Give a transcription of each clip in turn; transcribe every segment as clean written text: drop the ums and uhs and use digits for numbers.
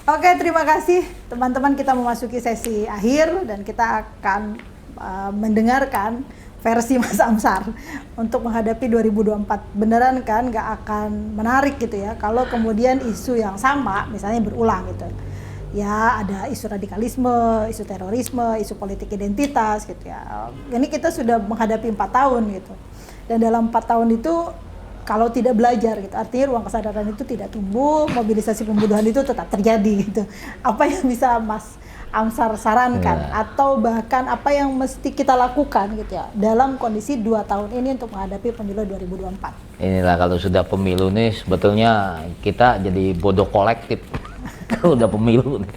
Oke, terima kasih teman-teman. Kita memasuki sesi akhir dan kita akan mendengarkan versi Mas Amsar untuk menghadapi 2024. Beneran kan nggak akan menarik gitu ya kalau kemudian isu yang sama misalnya berulang gitu. Ya ada isu radikalisme, isu terorisme, isu politik identitas gitu ya. Ini kita sudah menghadapi 4 tahun gitu. Dan dalam 4 tahun itu kalau tidak belajar gitu, artinya ruang kesadaran itu tidak tumbuh, mobilisasi pembunuhan itu tetap terjadi gitu. Apa yang bisa Mas Amsar sarankan atau bahkan apa yang mesti kita lakukan gitu ya dalam kondisi 2 tahun ini untuk menghadapi pemilu 2024? Inilah kalau sudah pemilu nih sebetulnya kita jadi bodoh kolektif. Kalau udah pemilu nih.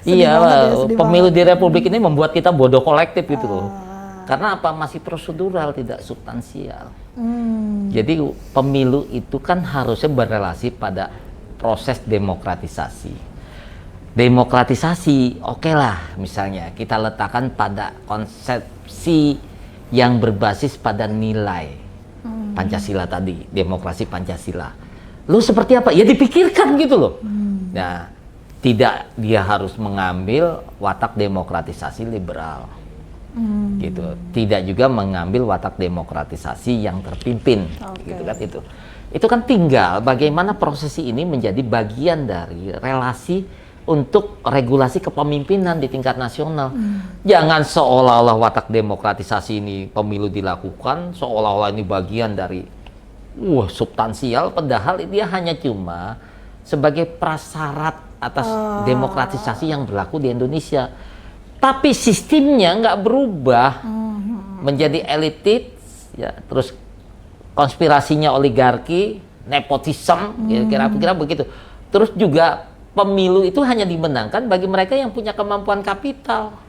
Iya, pemilu di Republik ini membuat kita bodoh kolektif gitu loh. Karena apa? Masih prosedural, tidak substansial. Jadi pemilu itu kan harusnya berrelasi pada proses demokratisasi. Demokratisasi, oke lah, misalnya kita letakkan pada konsepsi yang berbasis pada nilai Pancasila tadi, demokrasi Pancasila. Lu seperti apa? Ya dipikirkan gitu loh. Nah, tidak dia harus mengambil watak demokratisasi liberal. Gitu, tidak juga mengambil watak demokratisasi yang terpimpin, gitu kan. Itu kan tinggal bagaimana prosesi ini menjadi bagian dari relasi untuk regulasi kepemimpinan di tingkat nasional. Jangan seolah-olah watak demokratisasi ini pemilu dilakukan seolah-olah ini bagian dari substansial, padahal dia hanya cuma sebagai prasyarat atas demokratisasi yang berlaku di Indonesia. Tapi sistemnya nggak berubah menjadi elitis, ya, terus konspirasinya oligarki, nepotisme, kira-kira begitu. Terus juga pemilu itu hanya dimenangkan bagi mereka yang punya kemampuan kapital,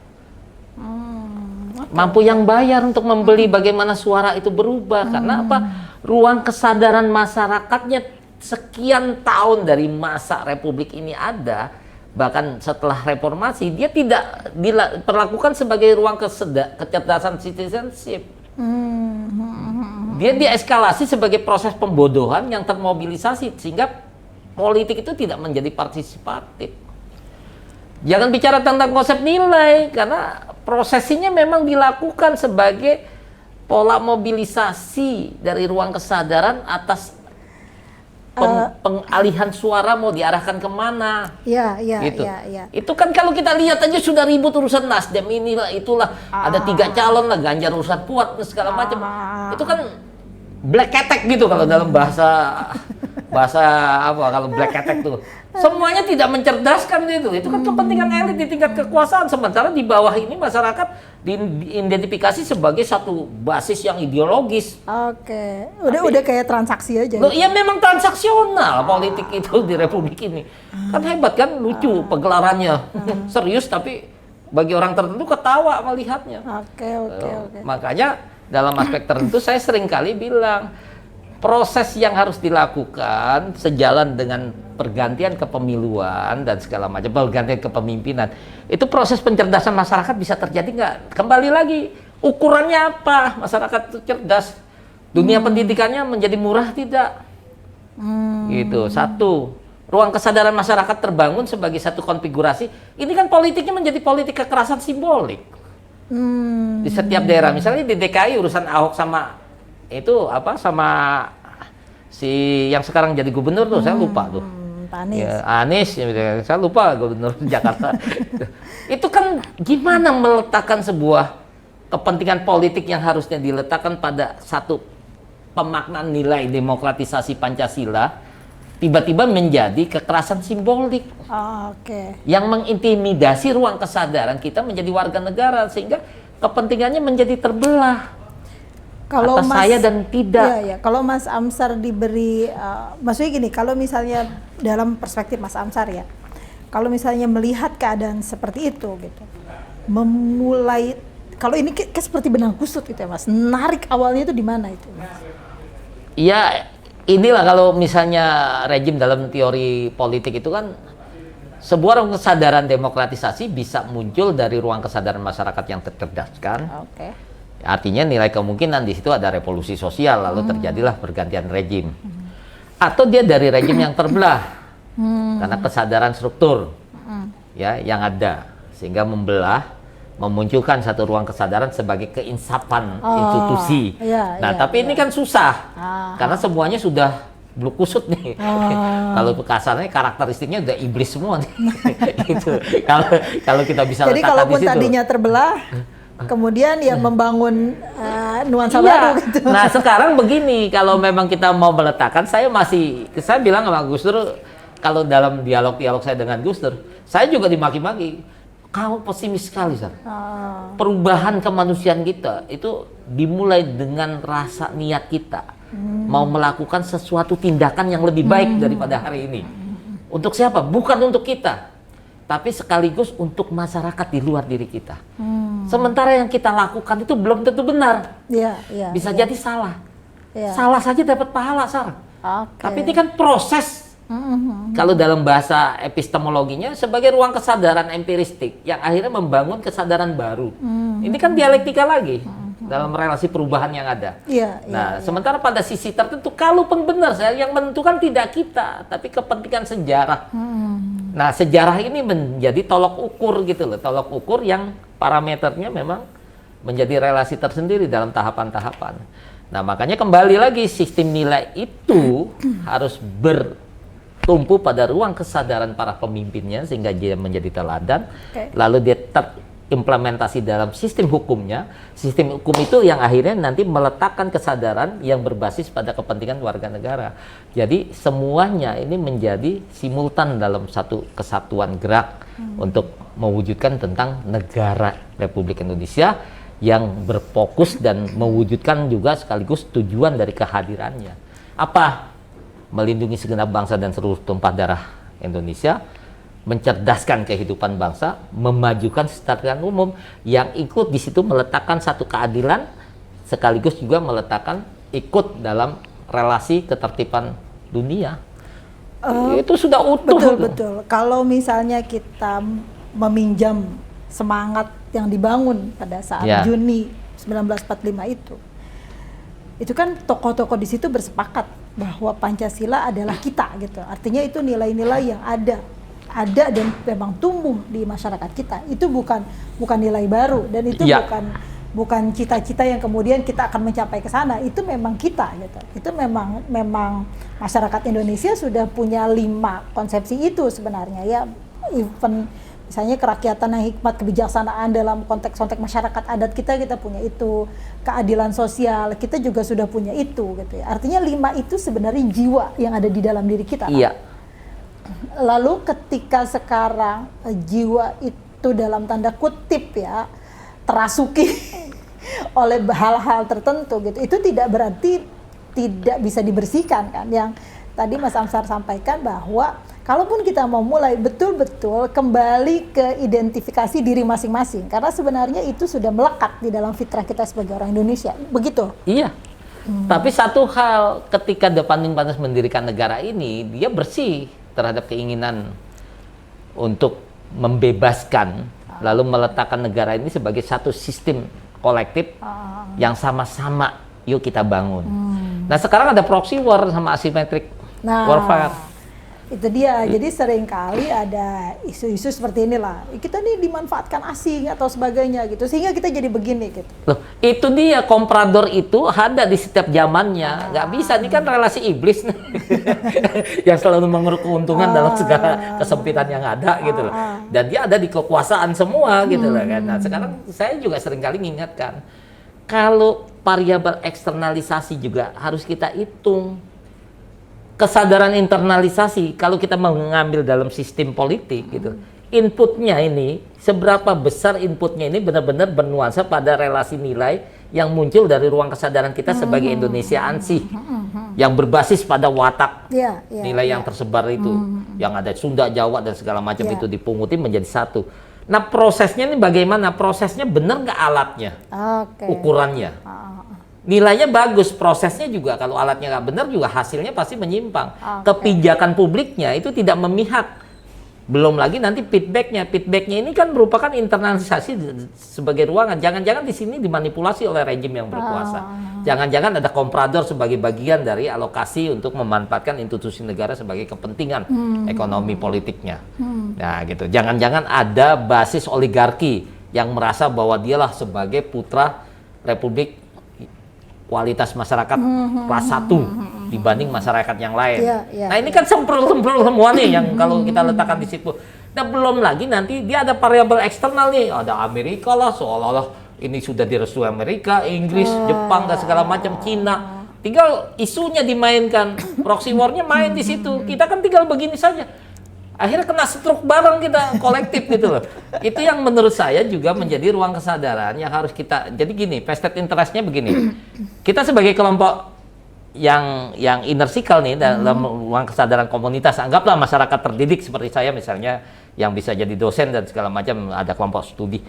mampu yang bayar untuk membeli bagaimana suara itu berubah. Karena apa? Ruang kesadaran masyarakatnya sekian tahun dari masa Republik ini ada. Bahkan setelah reformasi dia tidak diperlakukan sebagai ruang kecerdasan citizenship. Dia dieskalasi sebagai proses pembodohan yang termobilisasi sehingga politik itu tidak menjadi partisipatif. Jangan bicara tentang konsep nilai karena prosesinya memang dilakukan sebagai pola mobilisasi dari ruang kesadaran atas pengalihan suara mau diarahkan kemana? Gitu. Itu kan kalau kita lihat aja sudah ribut urusan Nasdem inilah itulah ada 3 calon lah, Ganjar urusan Puat segala macam. Itu kan black attack gitu kalau dalam bahasa apa kalau black attack tuh. Semuanya tidak mencerdaskan itu kan kepentingan elit di tingkat kekuasaan, sementara di bawah ini masyarakat diidentifikasi sebagai satu basis yang ideologis. Oke, udah kayak transaksi aja. Loh, ya memang transaksional politik itu di Republik ini. Kan hebat kan, lucu pegelarannya. Serius tapi bagi orang tertentu ketawa melihatnya. Oke. Makanya dalam aspek tertentu saya sering kali bilang proses yang harus dilakukan sejalan dengan pergantian kepemiluan dan segala macam, pergantian kepemimpinan, itu proses pencerdasan masyarakat bisa terjadi nggak? Kembali lagi, ukurannya apa? Masyarakat itu cerdas, dunia pendidikannya menjadi murah tidak? Gitu, satu. Ruang kesadaran masyarakat terbangun sebagai satu konfigurasi. Ini kan politiknya menjadi politik kekerasan simbolik. Di setiap daerah, misalnya di DKI urusan Ahok sama itu apa sama si yang sekarang jadi gubernur tuh, saya lupa tuh. Anies. Ya, Anies, ya, saya lupa gubernur Jakarta. Itu kan gimana meletakkan sebuah kepentingan politik yang harusnya diletakkan pada satu pemaknaan nilai demokratisasi Pancasila, tiba-tiba menjadi kekerasan simbolik. Yang mengintimidasi ruang kesadaran kita menjadi warga negara sehingga kepentingannya menjadi terbelah. Kalau atas saya dan tidak. Kalau Mas Amsar diberi, maksudnya gini, kalau misalnya dalam perspektif Mas Amsar ya, kalau misalnya melihat keadaan seperti itu gitu, memulai, kalau ini kayak seperti benang kusut gitu ya Mas, narik awalnya itu di mana itu Mas? Ya inilah kalau misalnya rejim dalam teori politik itu kan sebuah ruang kesadaran demokratisasi bisa muncul dari ruang kesadaran masyarakat yang tercerdaskan. Artinya nilai kemungkinan di situ ada revolusi sosial lalu terjadilah pergantian rejim. Atau dia dari rejim yang terbelah. Karena kesadaran struktur ya yang ada sehingga memunculkan satu ruang kesadaran sebagai keinsapan institusi. Nah, tapi ini kan susah karena semuanya sudah blue kusut nih. Kalau kasarnya karakteristiknya udah iblis semua nih. Gitu. Kalau kita bisa jadi letakkan kalaupun di situ. tadinya terbelah, kemudian ya membangun nuansa baru gitu. Nah, sekarang begini, kalau memang kita mau meletakkan, saya bilang sama Gus Dur, kalau dalam dialog saya dengan Gus Dur, saya juga dimaki-maki. Kamu pesimis sekali, Sar. Perubahan kemanusiaan kita itu dimulai dengan rasa niat kita. Mau melakukan sesuatu tindakan yang lebih baik daripada hari ini. Untuk siapa? Bukan untuk kita. Tapi sekaligus untuk masyarakat di luar diri kita. Sementara yang kita lakukan itu belum tentu benar. Bisa jadi salah. Salah saja dapat pahala, Sar. Tapi ini kan proses. Kalau dalam bahasa epistemologinya sebagai ruang kesadaran empiristik yang akhirnya membangun kesadaran baru. Ini kan dialektika lagi dalam relasi perubahan yang ada. Sementara pada sisi tertentu, kalaupun benar yang menentukan tidak kita, tapi kepentingan sejarah. Nah, sejarah ini menjadi tolok ukur gitu loh, tolok ukur yang parameternya memang menjadi relasi tersendiri dalam tahapan-tahapan. Nah, makanya kembali lagi sistem nilai itu harus bertumpu pada ruang kesadaran para pemimpinnya sehingga dia menjadi teladan, lalu dia terimplementasi dalam sistem hukumnya. Sistem hukum itu yang akhirnya nanti meletakkan kesadaran yang berbasis pada kepentingan warga negara. Jadi semuanya ini menjadi simultan dalam satu kesatuan gerak untuk mewujudkan tentang negara Republik Indonesia yang berfokus dan mewujudkan juga sekaligus tujuan dari kehadirannya. Apa? Melindungi segenap bangsa dan seluruh tumpah darah Indonesia, mencerdaskan kehidupan bangsa, memajukan kesejahteraan umum, yang ikut di situ meletakkan satu keadilan, sekaligus juga meletakkan ikut dalam relasi ketertiban dunia. Itu sudah utuh. Betul. Kalau misalnya kita meminjam semangat yang dibangun pada saat Juni 1945 itu kan tokoh-tokoh di situ bersepakat bahwa Pancasila adalah kita gitu. Artinya itu nilai-nilai yang ada dan memang tumbuh di masyarakat kita. Itu bukan nilai baru dan itu bukan cita-cita yang kemudian kita akan mencapai ke sana. Itu memang kita gitu. Itu memang masyarakat Indonesia sudah punya 5 konsepsi itu sebenarnya ya. Even misalnya kerakyatan yang hikmat, kebijaksanaan dalam konteks masyarakat adat kita punya itu, keadilan sosial kita juga sudah punya itu gitu ya. Artinya 5 itu sebenarnya jiwa yang ada di dalam diri kita. Iya. Lalu ketika sekarang jiwa itu dalam tanda kutip ya terasuki oleh hal-hal tertentu gitu, itu tidak berarti tidak bisa dibersihkan kan. Yang tadi Mas Amsar sampaikan bahwa kalaupun kita mau mulai betul-betul kembali ke identifikasi diri masing-masing, karena sebenarnya itu sudah melekat di dalam fitrah kita sebagai orang Indonesia, begitu? Iya. Tapi satu hal, ketika Depanding Pantas mendirikan negara ini, dia bersih terhadap keinginan untuk membebaskan, lalu meletakkan negara ini sebagai satu sistem kolektif yang sama-sama yuk kita bangun. Nah, sekarang ada proxy war sama asymmetric warfare. Itu dia, jadi seringkali ada isu-isu seperti inilah, kita nih dimanfaatkan asing atau sebagainya gitu, sehingga kita jadi begini gitu. Loh, itu dia, komprador itu ada di setiap zamannya, nggak bisa, ini kan relasi iblis nih. Yang selalu mengeruk keuntungan dalam segala kesempitan yang ada gitu loh. Dan dia ada di kekuasaan semua gitu loh kan. Nah, sekarang saya juga seringkali mengingatkan, kalau variabel eksternalisasi juga harus kita hitung. Kesadaran internalisasi, kalau kita mengambil dalam sistem politik gitu, inputnya ini, seberapa besar inputnya ini benar-benar bernuansa pada relasi nilai yang muncul dari ruang kesadaran kita sebagai Indonesia ansih, yang berbasis pada watak nilai yang tersebar itu, yang ada Sunda, Jawa dan segala macam itu dipungutin menjadi satu. Nah, prosesnya ini bagaimana? Prosesnya benar nggak alatnya, ukurannya? Nilainya bagus, prosesnya juga kalau alatnya nggak benar juga hasilnya pasti menyimpang. Kebijakan publiknya itu tidak memihak Belum lagi nanti feedbacknya ini kan merupakan internalisasi sebagai ruangan. Jangan-jangan di sini dimanipulasi oleh rejim yang berkuasa. Jangan-jangan ada komprador sebagai bagian dari alokasi untuk memanfaatkan institusi negara sebagai kepentingan ekonomi politiknya. Nah gitu. Jangan-jangan ada basis oligarki yang merasa bahwa dialah sebagai putra Republik kualitas masyarakat kelas 1 dibanding masyarakat yang lain. Nah ini kan sempurna semua nih yang kalau kita letakkan di situ. Nah belum lagi nanti dia ada variabel eksternal nih, ada Amerika lah, seolah-olah ini sudah direstui Amerika, Inggris, Jepang dan segala macam, Cina. Tinggal isunya dimainkan, proxy war-nya main di situ. Kita kan tinggal begini saja. Akhirnya kena stroke bareng kita kolektif gitu loh. Itu yang menurut saya juga menjadi ruang kesadaran yang harus kita. Jadi gini, vested interest-nya begini. Kita sebagai kelompok yang inner circle nih dalam ruang kesadaran komunitas, anggaplah masyarakat terdidik seperti saya misalnya yang bisa jadi dosen dan segala macam, ada kelompok studi.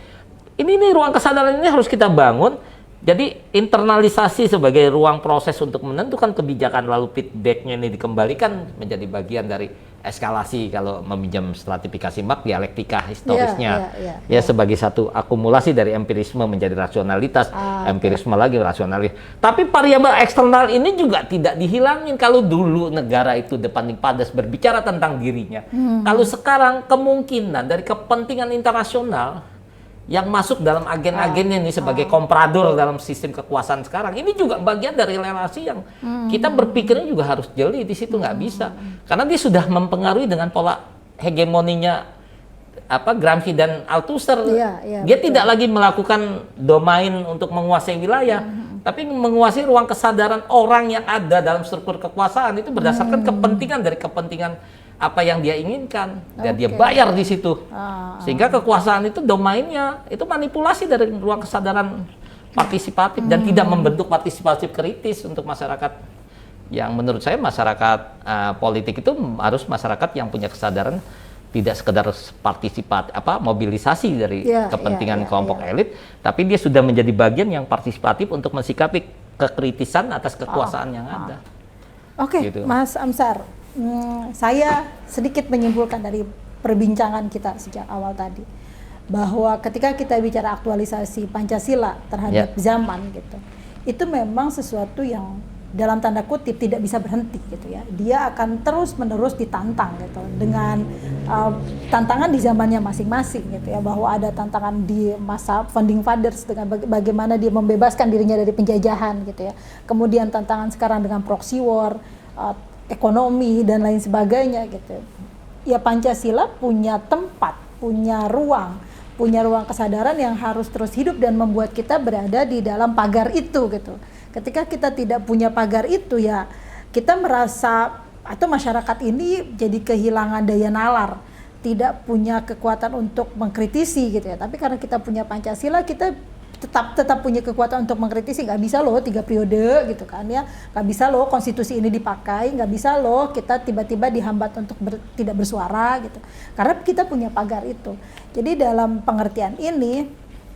Ini nih ruang kesadaran ini harus kita bangun. Jadi internalisasi sebagai ruang proses untuk menentukan kebijakan lalu feedback-nya ini dikembalikan menjadi bagian dari eskalasi kalau meminjam stratifikasi Marx dialektika historisnya. Ya sebagai satu akumulasi dari empirisme menjadi rasionalitas, empirisme lagi rasionalis. Tapi variabel eksternal ini juga tidak dihilangin. Kalau dulu negara itu depan padas berbicara tentang dirinya. Kalau sekarang kemungkinan dari kepentingan internasional yang masuk dalam agen-agennya nih sebagai komprador dalam sistem kekuasaan sekarang, ini juga bagian dari relasi yang kita berpikirnya juga harus jeli di situ, nggak bisa karena dia sudah mempengaruhi dengan pola hegemoninya Gramsci dan Althusser. Dia tidak lagi melakukan domain untuk menguasai wilayah, tapi menguasai ruang kesadaran orang yang ada dalam struktur kekuasaan itu berdasarkan kepentingan apa yang dia inginkan, dan dia bayar di situ. Sehingga kekuasaan itu domainnya, itu manipulasi dari ruang kesadaran partisipatif dan tidak membentuk partisipasi kritis untuk masyarakat. Yang menurut saya masyarakat politik itu harus masyarakat yang punya kesadaran tidak sekedar partisipatif, mobilisasi dari kepentingan kelompok elit, tapi dia sudah menjadi bagian yang partisipatif untuk mensikapi kekritisan atas kekuasaan yang ada. Oke, gitu. Mas Amsar, saya sedikit menyimpulkan dari perbincangan kita sejak awal tadi bahwa ketika kita bicara aktualisasi Pancasila terhadap zaman gitu, itu memang sesuatu yang dalam tanda kutip tidak bisa berhenti gitu ya. Dia akan terus-menerus ditantang gitu dengan tantangan di zamannya masing-masing gitu ya, bahwa ada tantangan di masa founding fathers dengan bagaimana dia membebaskan dirinya dari penjajahan gitu ya. Kemudian tantangan sekarang dengan proxy war, ekonomi dan lain sebagainya gitu. Ya Pancasila punya tempat, punya ruang kesadaran yang harus terus hidup dan membuat kita berada di dalam pagar itu gitu. Ketika kita tidak punya pagar itu, ya kita merasa atau masyarakat ini jadi kehilangan daya nalar, tidak punya kekuatan untuk mengkritisi gitu ya. Tapi karena kita punya Pancasila, kita tetap punya kekuatan untuk mengkritisi. Nggak bisa loh 3 periode gitu kan ya, nggak bisa loh konstitusi ini dipakai, nggak bisa loh kita tiba-tiba dihambat untuk tidak bersuara gitu, karena kita punya pagar itu. Jadi dalam pengertian ini,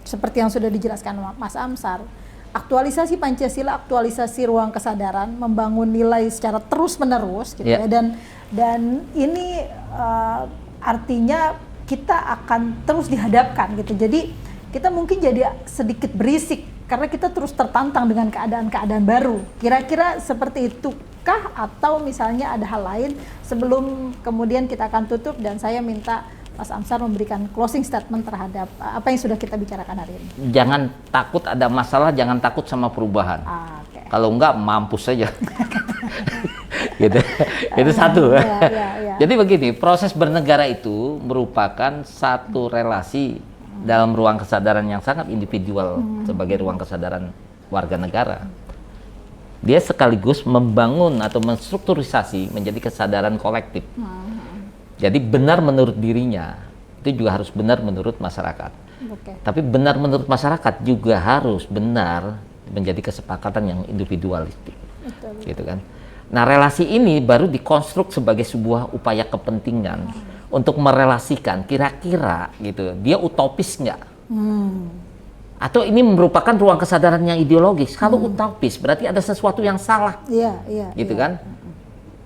seperti yang sudah dijelaskan Mas Amsar, aktualisasi Pancasila, aktualisasi ruang kesadaran, membangun nilai secara terus-menerus gitu ya, dan ini artinya kita akan terus dihadapkan gitu. Jadi kita mungkin jadi sedikit berisik karena kita terus tertantang dengan keadaan-keadaan baru. Kira-kira seperti itukah, atau misalnya ada hal lain? Sebelum kemudian kita akan tutup dan saya minta Mas Amsar memberikan closing statement terhadap apa yang sudah kita bicarakan hari ini. Jangan takut ada masalah, jangan takut sama perubahan. Kalau enggak mampus saja. Gitu. Itu satu. Jadi begini, proses bernegara itu merupakan satu relasi dalam ruang kesadaran yang sangat individual sebagai ruang kesadaran warga negara. Dia sekaligus membangun atau menstrukturisasi menjadi kesadaran kolektif. Jadi benar menurut dirinya, itu juga harus benar menurut masyarakat. Tapi benar menurut masyarakat juga harus benar menjadi kesepakatan yang individualistik. Gitu kan. Nah, relasi ini baru dikonstruk sebagai sebuah upaya kepentingan untuk merelasikan kira-kira gitu, dia utopis nggak? Atau ini merupakan ruang kesadaran yang ideologis? Kalau utopis berarti ada sesuatu yang salah, gitu kan?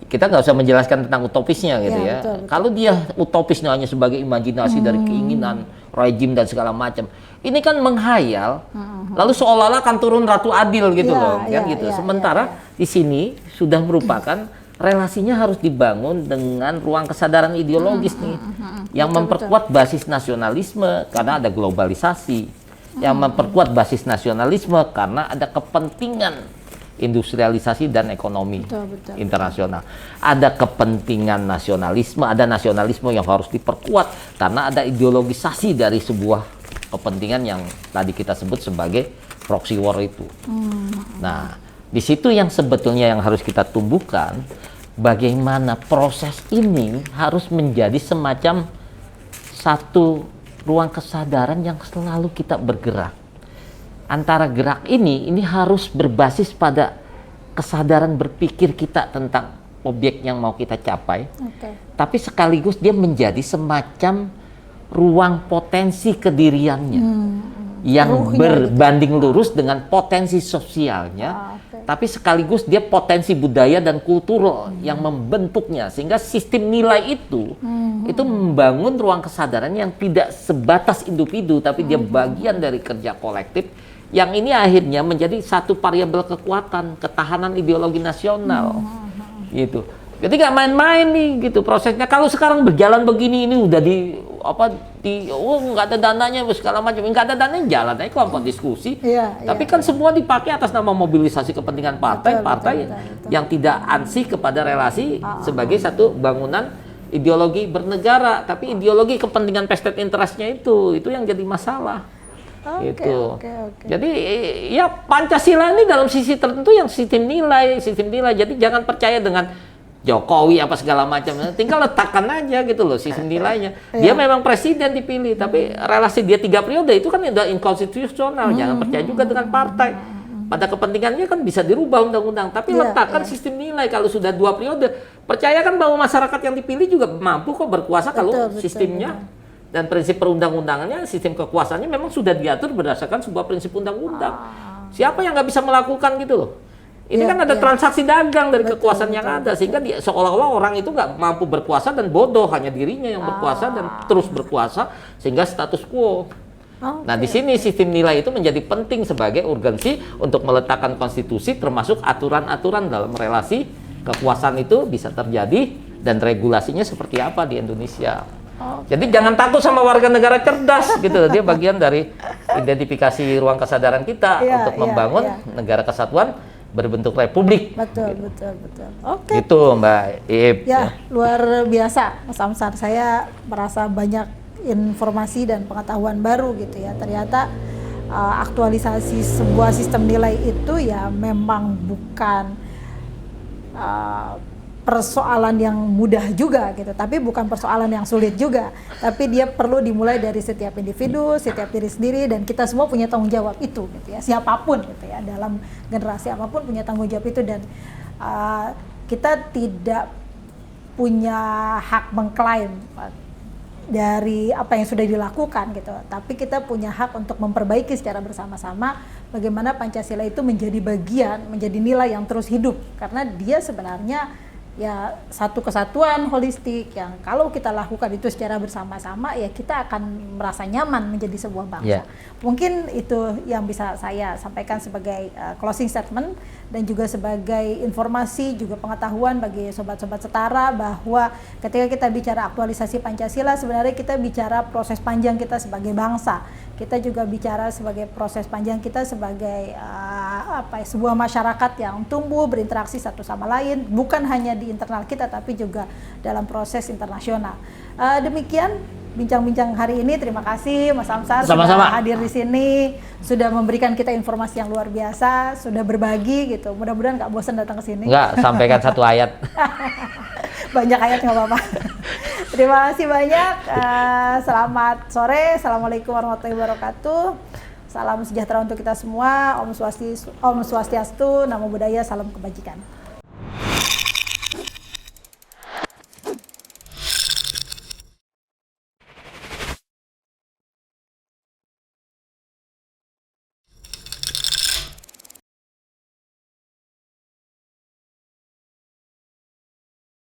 kita nggak usah menjelaskan tentang utopisnya gitu ya. Betul, betul. Kalau dia utopisnya hanya sebagai imajinasi dari keinginan rejim dan segala macam, ini kan menghayal. Lalu seolah-olah akan turun Ratu Adil gitu loh, kan gitu. Sementara di sini sudah merupakan relasinya harus dibangun dengan ruang kesadaran ideologis nih, yang memperkuat basis nasionalisme karena ada globalisasi, yang memperkuat basis nasionalisme karena ada kepentingan industrialisasi dan ekonomi internasional. Ada kepentingan nasionalisme, ada nasionalisme yang harus diperkuat karena ada ideologisasi dari sebuah kepentingan yang tadi kita sebut sebagai proxy war itu. Nah, di situ yang sebetulnya yang harus kita tumbuhkan, bagaimana proses ini harus menjadi semacam satu ruang kesadaran yang selalu kita bergerak. Antara gerak ini harus berbasis pada kesadaran berpikir kita tentang objek yang mau kita capai. Tapi sekaligus dia menjadi semacam ruang potensi kediriannya yang berbanding lurus dengan potensi sosialnya. Tapi sekaligus dia potensi budaya dan kultural yang membentuknya, sehingga sistem nilai itu membangun ruang kesadaran yang tidak sebatas individu, tapi dia bagian dari kerja kolektif. Yang ini akhirnya menjadi satu variabel kekuatan, ketahanan ideologi nasional, gitu. Jadi nggak main-main nih, gitu prosesnya. Kalau sekarang berjalan begini, ini udah nggak ada dananya, segala macam, nggak ada dananya, jalan aja kelompok diskusi. Tapi kan semua dipakai atas nama mobilisasi kepentingan partai, betul. Yang tidak ansih kepada relasi sebagai satu bangunan ideologi bernegara, tapi ideologi kepentingan vested interest-nya itu yang jadi masalah. Jadi ya Pancasila ini dalam sisi tertentu yang sistem nilai. Jadi jangan percaya dengan Jokowi apa segala macam, tinggal letakkan aja gitu loh sistem nilainya. Dia memang presiden dipilih, tapi relasi dia 3 periode itu kan udah inkonstitusional. Jangan percaya juga dengan partai. Pada kepentingannya kan bisa dirubah undang-undang, tapi letakkan sistem nilai. Kalau sudah 2 periode, percayakan bahwa masyarakat yang dipilih juga mampu kok berkuasa kalau sistemnya dan prinsip perundang-undangannya, sistem kekuasaannya memang sudah diatur berdasarkan sebuah prinsip undang-undang. Siapa yang nggak bisa melakukan gitu loh? Ini kan ada transaksi dagang dari kekuasaan yang ada, sehingga seolah-olah orang itu nggak mampu berkuasa dan bodoh, hanya dirinya yang berkuasa dan terus berkuasa sehingga status quo. Nah, di sini sistem nilai itu menjadi penting sebagai urgensi untuk meletakkan konstitusi, termasuk aturan-aturan dalam relasi kekuasaan itu bisa terjadi dan regulasinya seperti apa di Indonesia. Jadi jangan takut sama warga negara cerdas gitu. Dia bagian dari identifikasi ruang kesadaran kita untuk membangun negara kesatuan berbentuk republik. Betul. Oke. Itu Mbak Iip. Ya, luar biasa Mas Amsar. Saya merasa banyak informasi dan pengetahuan baru gitu ya. Ternyata aktualisasi sebuah sistem nilai itu ya memang bukan persoalan yang mudah juga gitu, tapi bukan persoalan yang sulit juga, tapi dia perlu dimulai dari setiap individu, setiap diri sendiri, dan kita semua punya tanggung jawab itu gitu ya, siapapun gitu ya, dalam generasi apapun punya tanggung jawab itu, dan kita tidak punya hak mengklaim dari apa yang sudah dilakukan gitu, tapi kita punya hak untuk memperbaiki secara bersama-sama bagaimana Pancasila itu menjadi bagian, menjadi nilai yang terus hidup, karena dia sebenarnya ya satu kesatuan holistik yang kalau kita lakukan itu secara bersama-sama ya kita akan merasa nyaman menjadi sebuah bangsa. Mungkin itu yang bisa saya sampaikan sebagai closing statement dan juga sebagai informasi juga pengetahuan bagi sobat-sobat setara bahwa ketika kita bicara aktualisasi Pancasila sebenarnya kita bicara proses panjang kita sebagai bangsa. Kita juga bicara sebagai proses panjang kita sebagai sebuah masyarakat yang tumbuh berinteraksi satu sama lain, bukan hanya di internal kita tapi juga dalam proses internasional. Demikian bincang-bincang hari ini. Terima kasih Mas Amsar sudah hadir di sini, sudah memberikan kita informasi yang luar biasa, sudah berbagi gitu. Mudah-mudahan nggak bosan datang ke sini. Nggak, sampaikan satu ayat. Banyak ayat nggak apa-apa. Terima kasih banyak. Selamat sore. Assalamualaikum warahmatullahi wabarakatuh. Salam sejahtera untuk kita semua. Om Swastiastu, Namo Buddhaya, salam kebajikan.